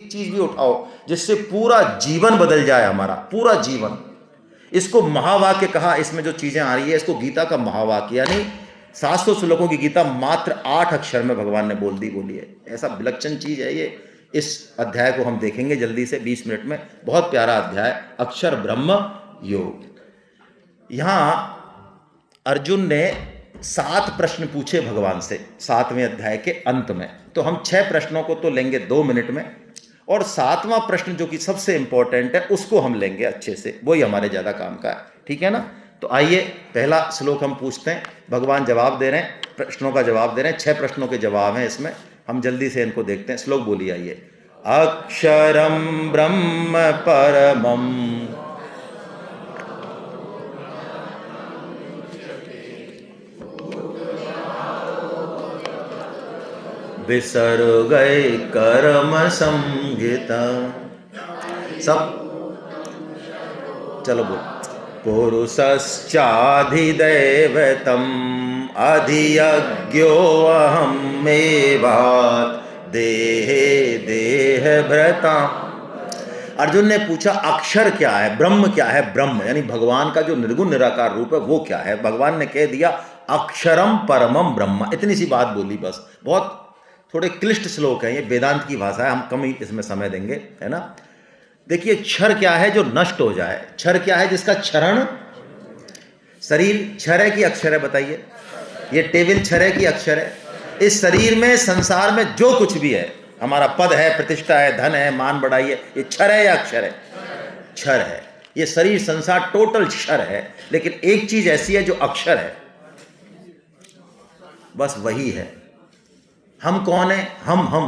चीज भी उठाओ जिससे पूरा जीवन बदल जाए, हमारा पूरा जीवन। इसको महावाक्य कहा। इसमें जो चीजें आ रही है इसको गीता का महावाक्य, यानी 700 श्लोकों की गीता मात्र 8 अक्षर में भगवान ने बोली है। ऐसा विलक्षण चीज है ये। इस अध्याय को हम देखेंगे जल्दी से 20 मिनट में। बहुत प्यारा अध्याय, अक्षर ब्रह्म योग। यहां अर्जुन ने 7 प्रश्न पूछे भगवान से 7वें अध्याय के अंत में। तो हम 6 प्रश्नों को तो लेंगे 2 मिनट में, और 7वां प्रश्न जो कि सबसे इंपॉर्टेंट है उसको हम लेंगे अच्छे से, वही हमारे ज़्यादा काम का है। ठीक है ना? तो आइए पहला श्लोक हम पूछते हैं। भगवान जवाब दे रहे हैं, प्रश्नों का जवाब दे रहे हैं। 6 प्रश्नों के जवाब हैं इसमें, हम जल्दी से इनको देखते हैं। श्लोक बोलिए आइए। अक्षरम ब्रह्म परमम विसर्गै कर्म संहिता। सब चलो बोल। पुरुषश्चाधिदैवतम् अधियज्ञोऽहमेवात् देहे देहभृतां। अर्जुन ने पूछा अक्षर क्या है, ब्रह्म क्या है। ब्रह्म यानी भगवान का जो निर्गुण निराकार रूप है वो क्या है। भगवान ने कह दिया अक्षरम परमम ब्रह्म। इतनी सी बात बोली बस। बहुत थोड़े क्लिष्ट श्लोक है ये, वेदांत की भाषा है, हम कम ही इसमें समय देंगे, है ना। देखिए, क्षर क्या है जो नष्ट हो जाए। क्षर क्या है जिसका क्षरण। शरीर क्षर है कि अक्षर है, बताइए। ये टेबल क्षर है कि अक्षर है। इस शरीर में, संसार में जो कुछ भी है, हमारा पद है, प्रतिष्ठा है, धन है, मान बढ़ाई है, ये क्षर है या अक्षर है? क्षर है। ये शरीर संसार टोटल क्षर है। लेकिन एक चीज ऐसी है जो अक्षर है, बस वही है। हम कौन है? हम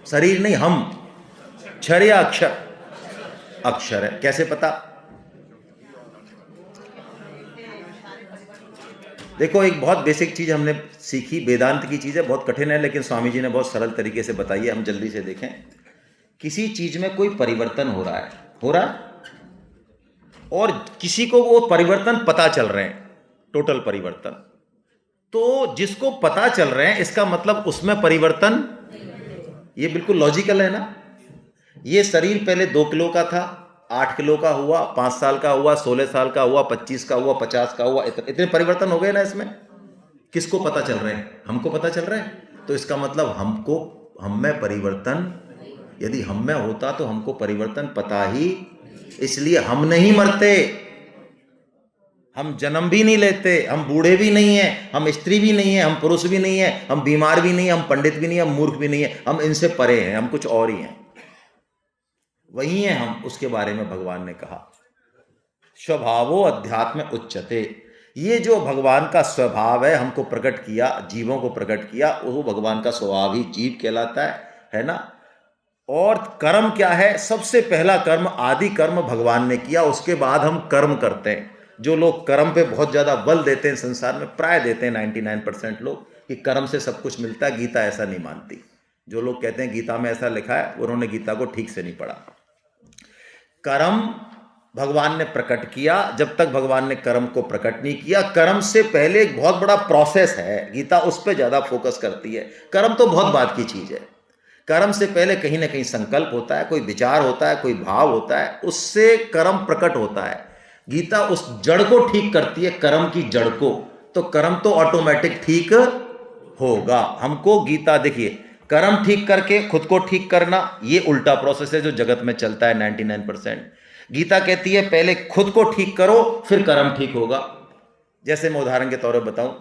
शरीर नहीं, हम क्षर या अक्षर? अक्षर है। कैसे पता? देखो, एक बहुत बेसिक चीज हमने सीखी, वेदांत की चीज है, बहुत कठिन है, लेकिन स्वामी जी ने बहुत सरल तरीके से बताई है। हम जल्दी से देखें। किसी चीज में कोई परिवर्तन हो रहा है और किसी को वो परिवर्तन पता चल रहे हैं, टोटल परिवर्तन। तो जिसको पता चल रहे हैं इसका मतलब उसमें परिवर्तन, ये बिल्कुल लॉजिकल है ना। ये शरीर पहले 2 किलो का था, 8 किलो का हुआ, 5 साल का हुआ, 16 साल का हुआ, 25 का हुआ, 50 का हुआ, इतने परिवर्तन हो गए ना इसमें। किसको पता चल रहे हैं? हमको पता चल रहे हैं। तो इसका मतलब हम में परिवर्तन, यदि हम में होता तो हमको परिवर्तन पता ही, इसलिए हम नहीं मरते, हम जन्म भी नहीं लेते, हम बूढ़े भी नहीं हैं, हम स्त्री भी नहीं है, हम पुरुष भी नहीं है, हम बीमार भी नहीं है, हम पंडित भी नहीं है, हम मूर्ख भी नहीं है, हम इनसे परे हैं, हम कुछ और ही हैं। वही हैं हम। उसके बारे में भगवान ने कहा स्वभावो अध्यात्म उच्चते। ये जो भगवान का स्वभाव है, हमको प्रकट किया, जीवों को प्रकट किया, वो भगवान का स्वभाव ही जीव कहलाता है ना। और कर्म क्या है? सबसे पहला कर्म, आदि कर्म भगवान ने किया, उसके बाद हम कर्म करते हैं। जो लोग कर्म पे बहुत ज़्यादा बल देते हैं संसार में, प्राय देते हैं 99% लोग, कि कर्म से सब कुछ मिलता है, गीता ऐसा नहीं मानती। जो लोग कहते हैं गीता में ऐसा लिखा है, उन्होंने गीता को ठीक से नहीं पढ़ा। कर्म भगवान ने प्रकट किया। जब तक भगवान ने कर्म को प्रकट नहीं किया, कर्म से पहले एक बहुत बड़ा प्रोसेस है, गीता उस पर ज़्यादा फोकस करती है। कर्म तो बहुत बात की चीज़ है। कर्म से पहले कहीं ना कहीं संकल्प होता है, कोई विचार होता है, कोई भाव होता है, उससे कर्म प्रकट होता है। गीता उस जड़ को ठीक करती है, कर्म की जड़ को। तो कर्म तो ऑटोमेटिक ठीक होगा। हमको गीता, देखिए, कर्म ठीक करके खुद को ठीक करना, ये उल्टा प्रोसेस है जो जगत में चलता है 99%। गीता कहती है पहले खुद को ठीक करो, फिर कर्म ठीक होगा। जैसे मैं उदाहरण के तौर पर बताऊं,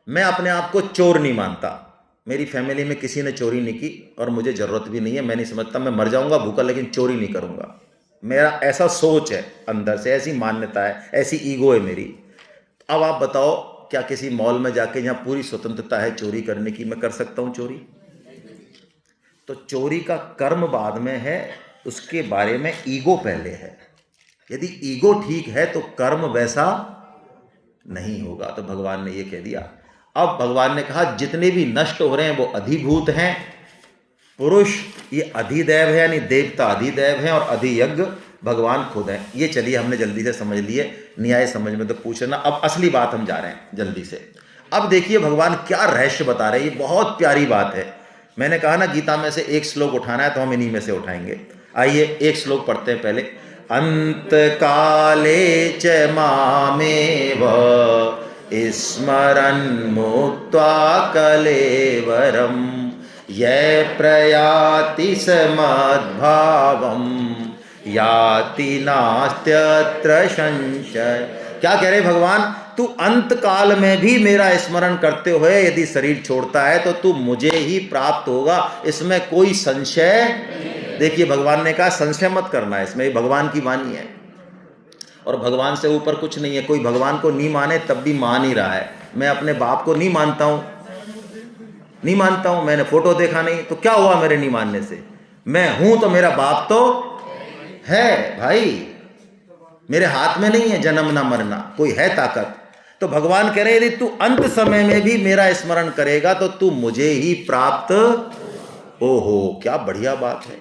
मैं अपने आप को चोर नहीं मानता। मेरी फैमिली में किसी ने चोरी नहीं की और मुझे ज़रूरत भी नहीं है। मैं नहीं समझता, मैं मर जाऊंगा भूखा लेकिन चोरी नहीं करूंगा। मेरा ऐसा सोच है, अंदर से ऐसी मान्यता है, ऐसी ईगो है मेरी। अब आप बताओ, क्या किसी मॉल में जाके, जहाँ पूरी स्वतंत्रता है चोरी करने की, मैं कर सकता हूँ चोरी? तो चोरी का कर्म बाद में है, उसके बारे में ईगो पहले है। यदि ईगो ठीक है तो कर्म वैसा नहीं होगा। तो भगवान ने ये कह दिया। अब भगवान ने कहा जितने भी नष्ट हो रहे हैं वो अधिभूत हैं। पुरुष ये अधिदैव है, यानी देवता अधिदैव हैं, और अधियज्ञ भगवान खुद हैं। ये चलिए हमने जल्दी से समझ लिए। न्याय समझ में तो पूछना। अब असली बात हम जा रहे हैं जल्दी से। अब देखिए भगवान क्या रहस्य बता रहे हैं। ये बहुत प्यारी बात है। मैंने कहा ना गीता में से एक श्लोक उठाना है तो हम इन्हीं में से उठाएंगे। आइए एक श्लोक पढ़ते हैं पहले। अंत काले च मामेव स्मरन् मुक्त्वा कलेवरम ये प्रयाति समद्भावम याति नास्त्यत्र संशय। क्या कह रहे भगवान, तू अंत काल में भी मेरा स्मरण करते हुए यदि शरीर छोड़ता है तो तू मुझे ही प्राप्त होगा, इसमें कोई संशय। देखिए भगवान ने कहा संशय मत करना है, इसमें भगवान की वाणी है और भगवान से ऊपर कुछ नहीं है। कोई भगवान को नहीं माने तब भी मान ही रहा है। मैं अपने बाप को नहीं मानता हूं, नहीं मानता हूं, मैंने फोटो देखा नहीं तो क्या हुआ मेरे नहीं मानने से? मैं हूं तो मेरा बाप तो है भाई, मेरे हाथ में नहीं है जन्म ना मरना, कोई है ताकत। तो भगवान कह रहे यदि तू अंत समय में भी मेरा स्मरण करेगा तो तू मुझे ही प्राप्त। ओहो क्या बढ़िया बात है,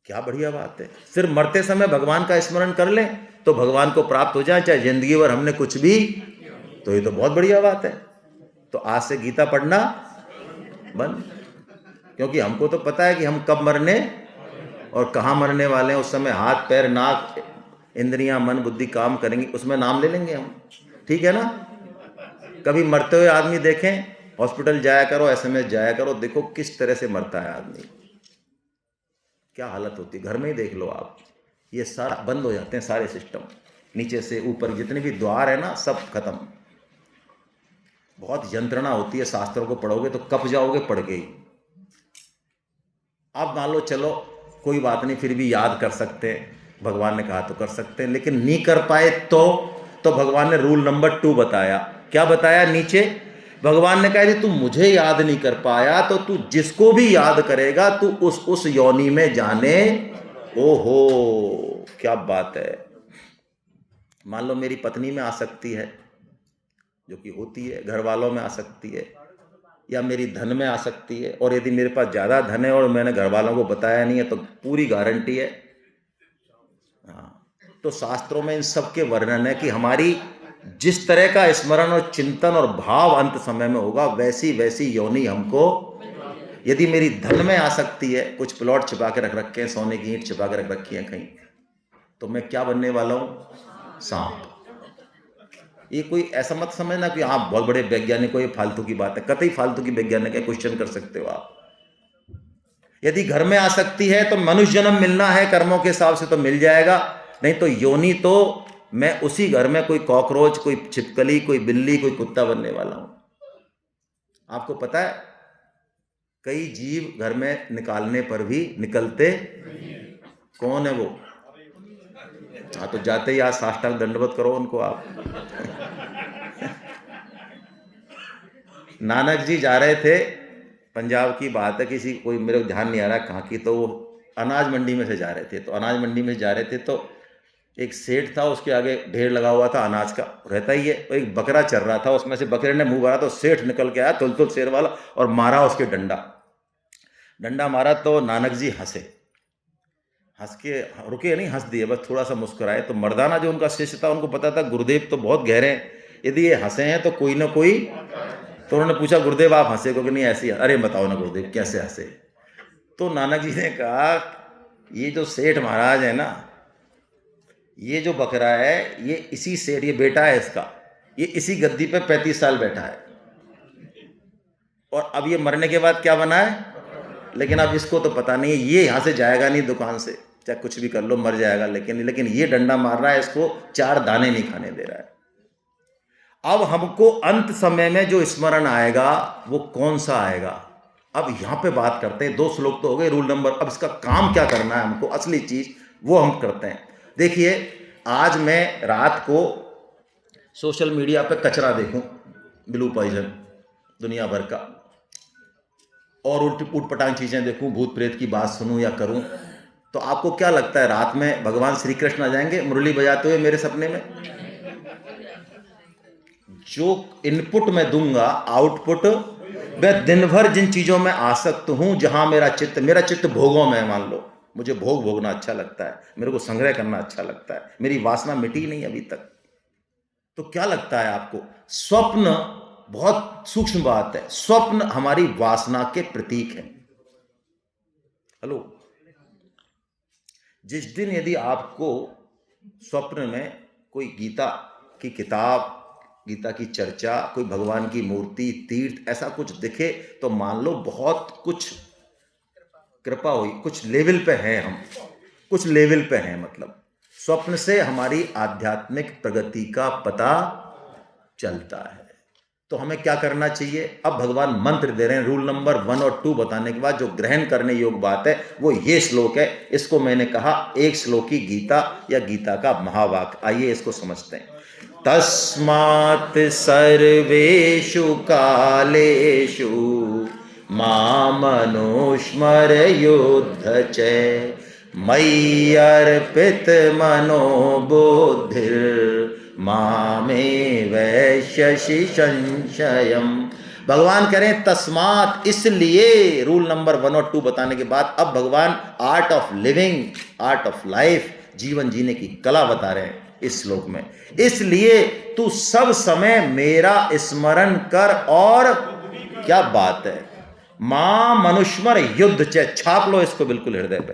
क्या बढ़िया बात है। सिर्फ मरते समय भगवान का स्मरण कर ले तो भगवान को प्राप्त हो जाए, चाहे जिंदगी भर हमने कुछ भी। तो ये तो बहुत बढ़िया बात है। तो आज से गीता पढ़ना बंद, क्योंकि हमको तो पता है कि हम कब मरने और कहाँ मरने वाले हैं। उस समय हाथ पैर नाक इंद्रियां मन बुद्धि काम करेंगी, उसमें नाम ले लेंगे हम, ठीक है ना। कभी मरते हुए आदमी देखें, हॉस्पिटल जाया करो, SMS जाया करो, देखो किस तरह से मरता है आदमी, क्या हालत होती है। घर में ही देख लो आप, ये सारा बंद हो जाते हैं सारे सिस्टम, नीचे से ऊपर जितने भी द्वार है ना सब खत्म। बहुत यंत्रणा होती है, शास्त्रों को पढ़ोगे तो कब जाओगे पढ़ के ही। अब मान लो चलो कोई बात नहीं, फिर भी याद कर सकते हैं, भगवान ने कहा तो कर सकते हैं, लेकिन नहीं कर पाए तो भगवान ने रूल नंबर 2 बताया। क्या बताया नीचे? भगवान ने कहा यदि तू मुझे याद नहीं कर पाया तो तू जिसको भी याद करेगा तू उस योनि में जाने। ओहो क्या बात है। मान लो मेरी पत्नी में आसक्ति है, जो कि होती है, घर वालों में आसक्ति है, या मेरी धन में आसक्ति है, और यदि मेरे पास ज़्यादा धन है और मैंने घर वालों को बताया नहीं है तो पूरी गारंटी है। हाँ, तो शास्त्रों में इन सब के वर्णन है कि हमारी जिस तरह का स्मरण और चिंतन और भाव अंत समय में होगा वैसी वैसी योनि हमको। यदि मेरी धन में आसक्ति है, कुछ प्लॉट छिपा के रख रखे हैं, सोने की ईंट छिपा के रख रखी है कहीं, तो मैं क्या बनने वाला हूं? सांप। ये कोई ऐसा मत समझना कि आप बहुत बड़े वैज्ञानिक हो, ये फालतू की बात है, कतई फालतू की वैज्ञानिक है, क्वेश्चन कर सकते हो आप। यदि घर में आसक्ति है तो मनुष्य जन्म मिलना है कर्मों के हिसाब से तो मिल जाएगा, नहीं तो योनि तो मैं उसी घर में कोई कॉकरोच, कोई छिपकली, कोई बिल्ली, कोई कुत्ता बनने वाला हूं। आपको पता है कई जीव घर में निकालने पर भी निकलते। कौन है वो? हाँ तो जाते ही आज साष्टांग दंडवत करो उनको आप। नानक जी जा रहे थे, पंजाब की बात है, किसी कोई मेरे को ध्यान नहीं आ रहा कहाँ की, तो वो अनाज मंडी में से जा रहे थे। तो अनाज मंडी में जा रहे थे तो एक सेठ था, उसके आगे ढेर लगा हुआ था अनाज का, रहता ही है। एक बकरा चर रहा था, उसमें से बकरे ने मुंह भरा तो सेठ निकल के आया तुल शेर वाला और मारा उसके डंडा मारा। तो नानक जी हंसे, हंस के रुके नहीं, हंस दिए, बस थोड़ा सा मुस्कुराए। तो मर्दाना जो उनका शिष्य था उनको पता था गुरुदेव तो बहुत गहरे हैं, यदि ये हंसे हैं तो कोई ना कोई। तो उन्होंने पूछा गुरुदेव आप हंसे क्योंकि? नहीं ऐसी। अरे बताओ ना गुरुदेव कैसे हंसे? तो नानक जी ने कहा ये जो सेठ महाराज है ना, ये जो बकरा है ये इसी सेठ, ये बेटा है इसका, ये इसी गद्दी पे 35 साल बैठा है और अब ये मरने के बाद क्या बना है, लेकिन अब इसको तो पता नहीं है, ये यहाँ से जाएगा नहीं दुकान से, चाहे कुछ भी कर लो मर जाएगा, लेकिन ये डंडा मार रहा है, इसको 4 दाने नहीं खाने दे रहा है। अब हमको अंत समय में जो स्मरण आएगा वो कौन सा आएगा? अब यहां पे बात करते हैं, 2 श्लोक तो हो गए रूल नंबर, अब इसका काम क्या करना है हमको, असली चीज वो हम करते हैं। देखिए आज मैं रात को सोशल मीडिया पे कचरा देखूं, ब्लू पॉइजन दुनिया भर का, और उटपटांग चीजें देखूं, भूत प्रेत की बात सुनूं या करूं, तो आपको क्या लगता है रात में भगवान श्री कृष्ण आ जाएंगे मुरली बजाते हुए मेरे सपने में? जो इनपुट मैं दूंगा आउटपुट, मैं दिन भर जिन चीजों में आसक्त हूं, जहां मेरा चित्त भोगों में, मान लो मुझे भोग भोगना अच्छा लगता है, मेरे को संग्रह करना अच्छा लगता है, मेरी वासना मिटी नहीं अभी तक, तो क्या लगता है आपको स्वप्न बहुत सूक्ष्म बात है। स्वप्न हमारी वासना के प्रतीक है। हेलो, जिस दिन यदि आपको स्वप्न में कोई गीता की किताब, गीता की चर्चा, कोई भगवान की मूर्ति, तीर्थ, ऐसा कुछ दिखे तो मान लो बहुत कुछ कृपा हुई, कुछ लेवल पे हैं हम, कुछ लेवल पे हैं। मतलब स्वप्न से हमारी आध्यात्मिक प्रगति का पता चलता है। तो हमें क्या करना चाहिए? अब भगवान मंत्र दे रहे हैं। रूल नंबर 1 और 2 बताने के बाद जो ग्रहण करने योग्य बात है वो ये श्लोक है। इसको मैंने कहा एक श्लोकी गीता या गीता का महावाक्य। आइए इसको समझते हैं। तस्मात् सर्वेषु कालेषु मामनुस्मर युद्ध च मयि अर्पित मनो बुद्धिर् मामे वैश्यसि संशयम्। भगवान कह रहे हैं तस्मात, इसलिए। रूल नंबर 1 और 2 बताने के बाद अब भगवान art of living, art of life, जीवन जीने की कला बता रहे हैं इस श्लोक में। इसलिए तू सब समय मेरा स्मरण कर। और क्या बात है, मां मनुष्मर युद्ध च, छाप लो इसको बिल्कुल हृदय पे।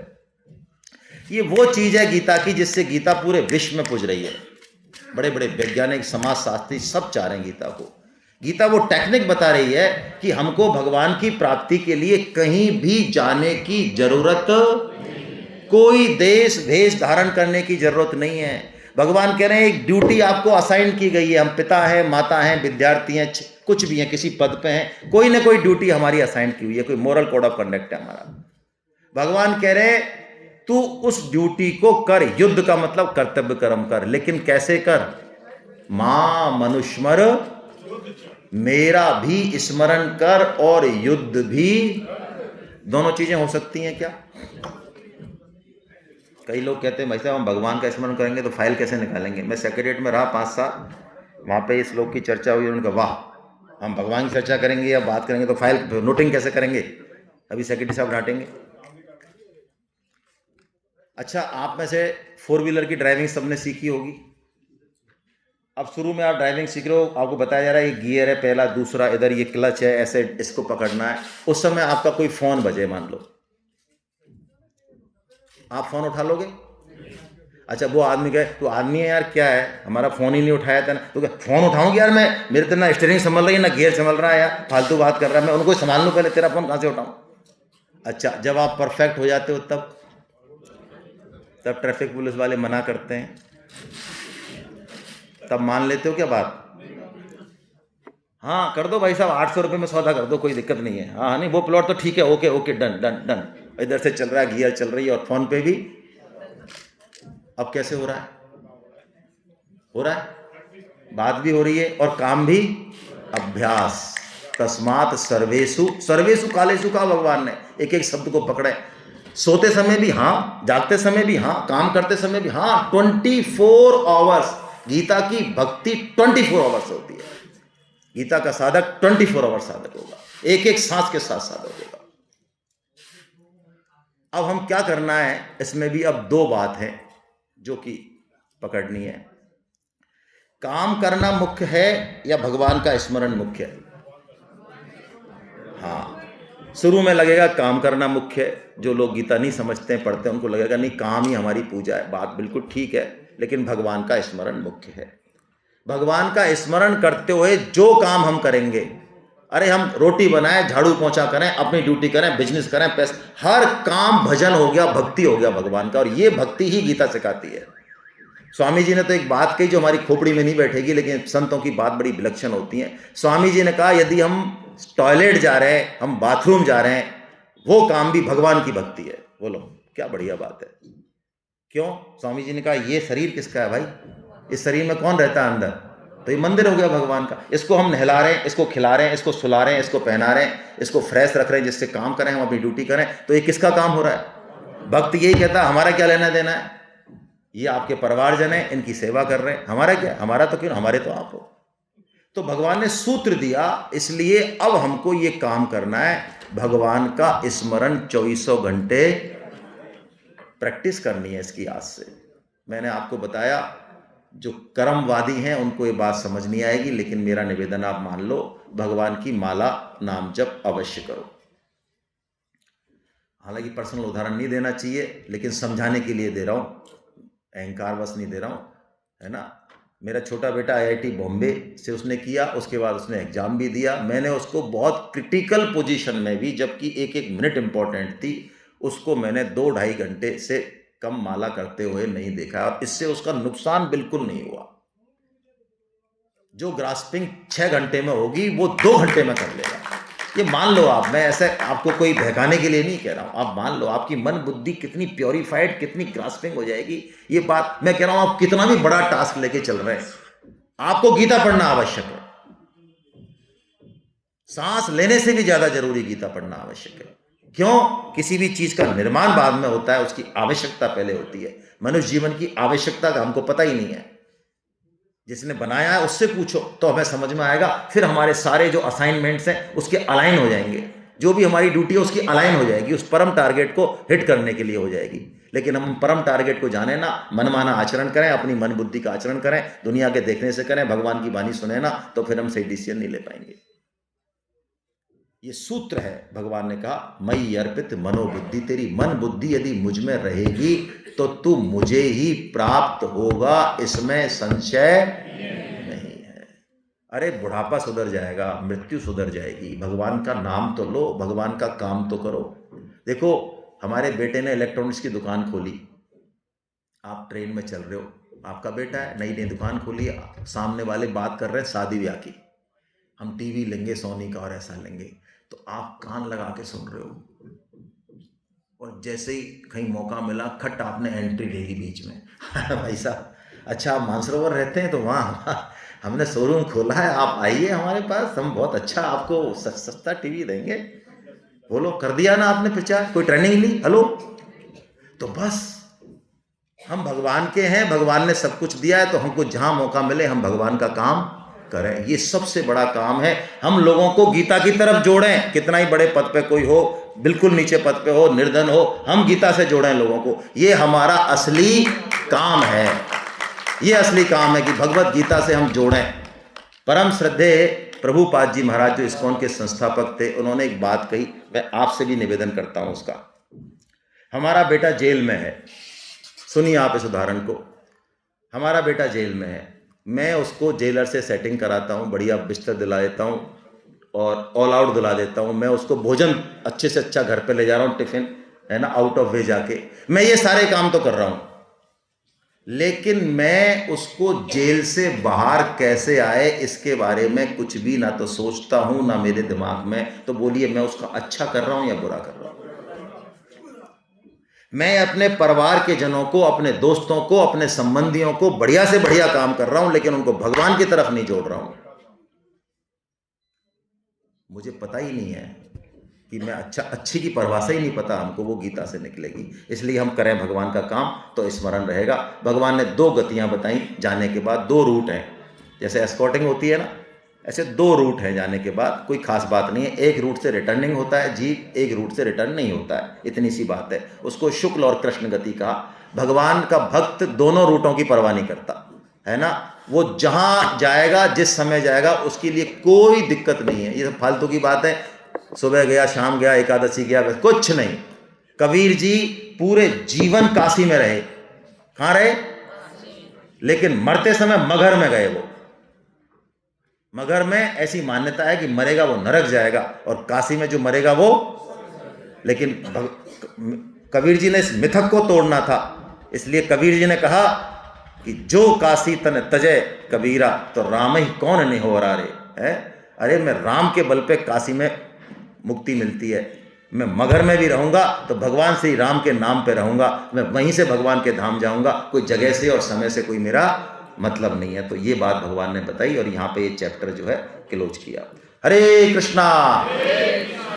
ये वो चीज है गीता की जिससे गीता पूरे विश्व में पूज रही है। बड़े बड़े वैज्ञानिक, समाजशास्त्री सब चाह रहे हैं गीता को। गीता वो टेक्निक बता रही है कि हमको भगवान की प्राप्ति के लिए कहीं भी जाने की जरूरत, कोई देश भेष धारण करने की जरूरत नहीं है। भगवान कह रहे हैं एक ड्यूटी आपको असाइन की गई है। हम पिता हैं, माता हैं, विद्यार्थी हैं, कुछ भी हैं, किसी पद पे हैं, कोई ना कोई ड्यूटी हमारी असाइन की हुई है, कोई मोरल कोड ऑफ कंडक्ट है हमारा। भगवान कह रहे तू उस ड्यूटी को कर। युद्ध का मतलब कर्तव्य कर्म कर, लेकिन कैसे कर? मां मनुष्मर, मेरा भी स्मरण कर और युद्ध भी। दोनों चीजें हो सकती हैं क्या? कई लोग कहते हैं भाई साहब हम भगवान का स्मरण करेंगे तो फाइल कैसे निकालेंगे? मैं सेक्रेटरीट में रहा 5 साल, वहां पे इस लोग की चर्चा हुई। उन्होंने कहा वाह, हम भगवान की चर्चा करेंगे या बात करेंगे तो फाइल नोटिंग कैसे करेंगे? अभी सेक्रेटरी साहब डांटेंगे। अच्छा, आप में से 4 व्हीलर की ड्राइविंग सबने सीखी होगी। अब शुरू में आप ड्राइविंग सीख रहे हो, आपको बताया जा रहा है ये गियर है पहला, दूसरा इधर ये क्लच है, ऐसे इसको पकड़ना है। उस समय आपका कोई फोन बजे, मान लो, आप फोन उठा लोगे? अच्छा, वो आदमी कहे तो आदमी है यार, क्या है हमारा फोन ही नहीं उठाया था ना, तो क्या फोन उठाऊंगी यार मैं? मेरे तो ना स्टीयरिंग संभल रही है ना गियर संभल रहा है यार, फालतू बात कर रहा है, मैं उनको संभाल लूँ पहले, तेरा फोन कहाँ से उठाऊं? अच्छा, जब आप परफेक्ट हो जाते हो तब ट्रैफिक पुलिस वाले मना करते हैं, तब मान लेते हो क्या बात? हाँ कर दो भाई साहब, 800 रुपये में सौदा कर दो, कोई दिक्कत नहीं है। हाँ नहीं, वो प्लॉट तो ठीक है, okay okay, done done done. इधर से चल रहा है, गियर चल रही है और फोन पे भी। अब कैसे हो रहा है? हो रहा है, बात भी हो रही है और काम भी। अभ्यास। तस्मात सर्वेषु, सर्वेषु कालेषु का भगवान ने एक एक शब्द को पकड़े। सोते समय भी हाँ, जागते समय भी हाँ, काम करते समय भी हाँ। 24 आवर्स गीता की भक्ति 24 आवर्स होती है। गीता का साधक 24 आवर्स साधक होगा, एक एक सांस के साथ साधक होगा। अब हम क्या करना है इसमें भी? अब 2 बात है जो कि पकड़नी है। काम करना मुख्य है या भगवान का स्मरण मुख्य है? हाँ, शुरू में लगेगा काम करना मुख्य है। जो लोग गीता नहीं समझते हैं, पढ़ते हैं, उनको लगेगा नहीं काम ही हमारी पूजा है। बात बिल्कुल ठीक है, लेकिन भगवान का स्मरण मुख्य है। भगवान का स्मरण करते हुए जो काम हम करेंगे, अरे हम रोटी बनाएं, झाड़ू पोंछा करें, अपनी ड्यूटी करें, बिजनेस करें, पैसे, हर काम भजन हो गया, भक्ति हो गया भगवान का। और ये भक्ति ही गीता सिखाती है। स्वामी जी ने तो एक बात कही जो हमारी खोपड़ी में नहीं बैठेगी, लेकिन संतों की बात बड़ी विलक्षण होती है। स्वामी जी ने कहा यदि हम टॉयलेट जा रहे हैं, हम बाथरूम जा रहे हैं, वो काम भी भगवान की भक्ति है। बोलो क्या बढ़िया बात है। क्यों? स्वामी जी ने कहा ये शरीर किसका है भाई? इस शरीर में कौन रहता है अंदर? तो ये मंदिर हो गया भगवान का। इसको हम नहला रहे हैं, इसको खिला रहे हैं, इसको सुला रहे हैं, इसको पहना रहे हैं, इसको फ्रेश रख रहे हैं, जिससे काम करें, हम अपनी ड्यूटी करें, तो ये किसका काम हो रहा है? भक्त यही कहता है हमारा क्या लेना देना है, ये आपके परिवारजन है, इनकी सेवा कर रहे हैं, हमारा क्या? हमारा तो क्यों, हमारे तो आप हो। तो भगवान ने सूत्र दिया, इसलिए अब हमको ये काम करना है, भगवान का स्मरण 24 घंटे प्रैक्टिस करनी है इसकी आज से। मैंने आपको बताया जो कर्मवादी हैं उनको ये बात समझ नहीं आएगी, लेकिन मेरा निवेदन आप मान लो, भगवान की माला नाम जप अवश्य करो। हालांकि पर्सनल उदाहरण नहीं देना चाहिए, लेकिन समझाने के लिए दे रहा हूँ, अहंकार बस नहीं दे रहा हूँ, है ना। मेरा छोटा बेटा IIT बॉम्बे से उसने किया, उसके बाद उसने एग्जाम भी दिया। मैंने उसको बहुत क्रिटिकल पोजीशन में भी, जबकि एक एक मिनट इंपॉर्टेंट थी, उसको मैंने 2-2.5 घंटे से कम माला करते हुए नहीं देखा, और इससे उसका नुकसान बिल्कुल नहीं हुआ। जो ग्रास्पिंग 6 घंटे में होगी वो 2 घंटे में कर लेगा, ये मान लो आप। मैं ऐसे आपको कोई बहकाने के लिए नहीं कह रहा हूं, आप मान लो आपकी मन बुद्धि कितनी प्योरीफाइड, कितनी ग्रास्पिंग हो जाएगी। ये बात मैं कह रहा हूं, आप कितना भी बड़ा टास्क लेके चल रहे हैं, आपको गीता पढ़ना आवश्यक है। सांस लेने से भी ज्यादा जरूरी गीता पढ़ना आवश्यक है। क्यों? किसी भी चीज का निर्माण बाद में होता है, उसकी आवश्यकता पहले होती है। मनुष्य जीवन की आवश्यकता का हमको पता ही नहीं है, जिसने बनाया है उससे पूछो तो हमें समझ में आएगा। फिर हमारे सारे जो असाइनमेंट्स हैं उसके अलाइन हो जाएंगे, जो भी हमारी ड्यूटी है उसकी अलाइन हो जाएगी, उस परम टारगेट को हिट करने के लिए हो जाएगी। लेकिन हम परम टारगेट को जाने ना, मनमाना आचरण करें, अपनी मन बुद्धि का आचरण करें, दुनिया के देखने से करें, भगवान की वाणी सुने ना, तो फिर हम सही डिसीजन नहीं ले पाएंगे। ये सूत्र है, भगवान ने कहा मयि अर्पित मनोबुद्धि, तेरी मन बुद्धि यदि मुझ में रहेगी तो तू मुझे ही प्राप्त होगा, इसमें संशय नहीं है। अरे बुढ़ापा सुधर जाएगा, मृत्यु सुधर जाएगी, भगवान का नाम तो लो, भगवान का काम तो करो। देखो हमारे बेटे ने इलेक्ट्रॉनिक्स की दुकान खोली, आप ट्रेन में चल रहे हो, आपका बेटा है, नई नई दुकान खोली, सामने वाले बात कर रहे हैं शादी ब्याह की, हम टीवी लेंगे सोनी का और ऐसा लेंगे, तो आप कान लगा के सुन रहे हो, और जैसे ही कहीं मौका मिला खट आपने एंट्री ले ली बीच में। भाई साहब, अच्छा आप मानसरोवर रहते हैं तो वहाँ हमने शोरूम खोला है, आप आइए हमारे पास, हम बहुत अच्छा आपको सस्ता टीवी देंगे। बोलो, कर दिया ना आपने प्रचार, कोई ट्रेनिंग ली? हेलो, तो बस हम भगवान के हैं, भगवान ने सब कुछ दिया है, तो हमको जहाँ मौका मिले हम भगवान का काम करें, ये सबसे बड़ा काम है। हम लोगों को गीता की तरफ जोड़ें, कितना ही बड़े पद पे कोई हो, बिल्कुल नीचे पद पे हो, निर्धन हो, हम गीता से जोड़ें लोगों को। ये हमारा असली काम है, ये असली काम है कि भगवत गीता से हम जोड़ें। परम श्रद्धेय प्रभुपाद जी महाराज जो इस्कॉन के संस्थापक थे, उन्होंने एक बात कही, मैं आपसे भी निवेदन करता हूं उसका। हमारा बेटा जेल में है, सुनिए आप इस उदाहरण को। हमारा बेटा जेल में है, मैं उसको जेलर से सेटिंग कराता हूँ, बढ़िया बिस्तर दिला देता हूँ और ऑल आउट दिला देता हूँ, मैं उसको भोजन अच्छे से अच्छा घर पे ले जा रहा हूँ, टिफिन है ना, आउट ऑफ वे जाके, मैं ये सारे काम तो कर रहा हूँ। लेकिन मैं उसको जेल से बाहर कैसे आए इसके बारे में कुछ भी ना तो सोचता हूँ ना मेरे दिमाग में। तो बोलिए मैं उसका अच्छा कर रहा हूँ या बुरा कर रहा हूँ? मैं अपने परिवार के जनों को, अपने दोस्तों को, अपने संबंधियों को बढ़िया से बढ़िया काम कर रहा हूं, लेकिन उनको भगवान की तरफ नहीं जोड़ रहा हूं। मुझे पता ही नहीं है कि मैं अच्छी की परिभाषा ही नहीं पता हमको, वो गीता से निकलेगी। इसलिए हम करें भगवान का काम तो स्मरण रहेगा। भगवान ने 2 गतियां बताई जाने के बाद, 2 रूट हैं, जैसे एस्कॉर्टिंग होती है ना, ऐसे 2 रूट हैं जाने के बाद, कोई खास बात नहीं है। एक रूट से रिटर्निंग होता है जीव, एक रूट से रिटर्न नहीं होता है, इतनी सी बात है। उसको शुक्ल और कृष्ण गति कहा। भगवान का भक्त दोनों रूटों की परवाह नहीं करता, है ना। वो जहां जाएगा, जिस समय जाएगा, उसके लिए कोई दिक्कत नहीं है। ये सब फालतू की बात है, सुबह गया, शाम गया, एकादशी गया, बस कुछ नहीं। कबीर जी पूरे जीवन काशी में रहे। कहां रहे? लेकिन मरते समय मगहर में गए। वो मगहर में ऐसी मान्यता है कि मरेगा वो नरक जाएगा, और काशी में जो मरेगा वो। लेकिन कबीर जी ने इस मिथक को तोड़ना था, इसलिए कबीर जी ने कहा कि जो काशी तन तजय कबीरा, तो राम ही कौन नहीं हो रहा रे है। अरे मैं राम के बल पे काशी में मुक्ति मिलती है, मैं मगहर में भी रहूंगा तो भगवान श्री राम के नाम पे रहूंगा, मैं वहीं से भगवान के धाम जाऊंगा, कोई जगह से और समय से कोई मेरा मतलब नहीं है। तो ये बात भगवान ने बताई, और यहाँ पे ये चैप्टर जो है क्लोज किया। हरे कृष्णा।